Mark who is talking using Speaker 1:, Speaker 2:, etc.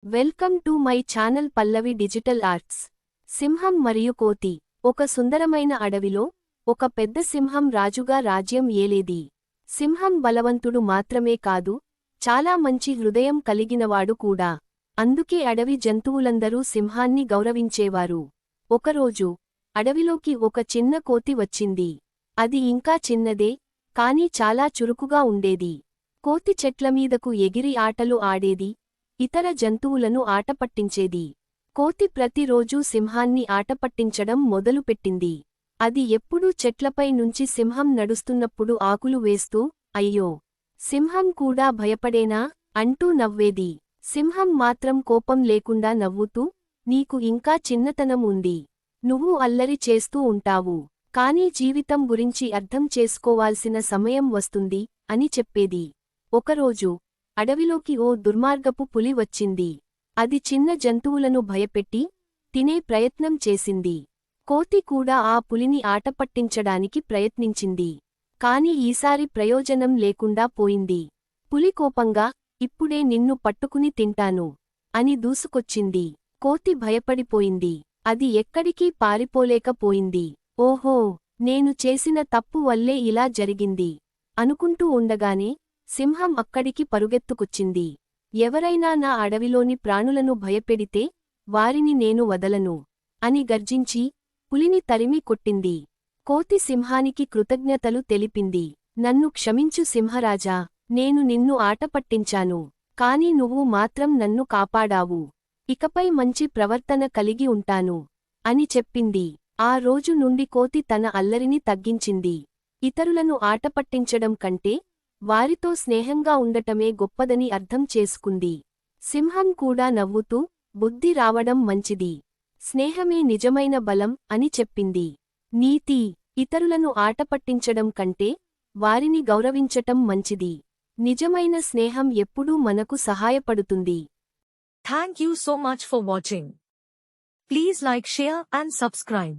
Speaker 1: Welcome to my channel Pallavi digital arts. సింహం మరియు కోతి. ఒక సుందరమైన అడవిలో ఒక పెద్ద సింహం రాజుగా రాజ్యం ఏలేది. సింహం బలవంతుడు మాత్రమే కాదు, చాలా మంచి హృదయం కలిగినవాడు కూడా. అందుకే అడవి జంతువులందరూ సింహాన్ని గౌరవించేవారు. ఒకరోజు అడవిలోకి ఒక చిన్న కోతి వచ్చింది. అది ఇంకా చిన్నదే, కానీ చాలా చురుకుగా ఉండేది. కోతి చెట్లమీదకు ఎగిరి ఆటలు ఆడేది, ఇతర జంతువులను ఆటపట్టించేది. కోతి ప్రతిరోజూ సింహాన్ని ఆటపట్టించడం మొదలుపెట్టింది. అది ఎప్పుడూ చెట్లపై నుంచి సింహం నడుస్తున్నప్పుడు ఆకులు వేస్తూ, అయ్యో, సింహం కూడా భయపడేనా అంటూ నవ్వేది. సింహం మాత్రం కోపం లేకుండా నవ్వుతూ, నీకు ఇంకా చిన్నతనం ఉంది. నువ్వు అల్లరి చేస్తూ ఉంటావు, కానీ జీవితం గురించి అర్థం చేసుకోవాల్సిన సమయం వస్తుంది అని చెప్పేది. ఒకరోజు అడవిలోకి ఓ దుర్మార్గపు పులి వచ్చింది. అది చిన్న జంతువులను భయపెట్టి తినే ప్రయత్నం చేసింది. కోతి కూడా ఆ పులిని ఆటపట్టించడానికి ప్రయత్నించింది. కాని ఈసారి ప్రయోజనం లేకుండా పోయింది. పులి కోపంగా, ఇప్పుడే నిన్ను పట్టుకుని తింటాను అని దూసుకొచ్చింది. కోతి భయపడిపోయింది. అది ఎక్కడికీ పారిపోలేకపోయింది. ఓహో, నేను చేసిన తప్పు వల్లే ఇలా జరిగింది అనుకుంటూ ఉండగానే సింహం అక్కడికి పరుగెత్తుకొచ్చింది. ఎవరైనా నా అడవిలోని ప్రాణులను భయపెడితే వారిని నేను వదలను అని గర్జించి పులిని తరిమి కొట్టింది. కోతి సింహానికి కృతజ్ఞతలు తెలిపింది. నన్ను క్షమించు సింహరాజా, నేను నిన్ను ఆటపట్టించాను, కాని నువ్వు మాత్రం నన్ను కాపాడావు. ఇకపై మంచి ప్రవర్తన కలిగి ఉంటాను అని చెప్పింది. ఆ రోజు నుండి కోతి తన అల్లరిని తగ్గించింది. ఇతరులను ఆటపట్టించడం కంటే వారితో స్నేహంగా ఉండటమే గొప్పదని అర్థం చేసుకుంది. సింహం కూడా నవ్వుతూ, బుద్ధి రావడం మంచిది, స్నేహమే నిజమైన బలం అని చెప్పింది. నీతి: ఇతరులను ఆటపట్టించడం కంటే వారిని గౌరవించటం మంచిది. నిజమైన స్నేహం ఎప్పుడూ మనకు సహాయపడుతుంది.
Speaker 2: Thank you so much for watching. Please like, share and subscribe.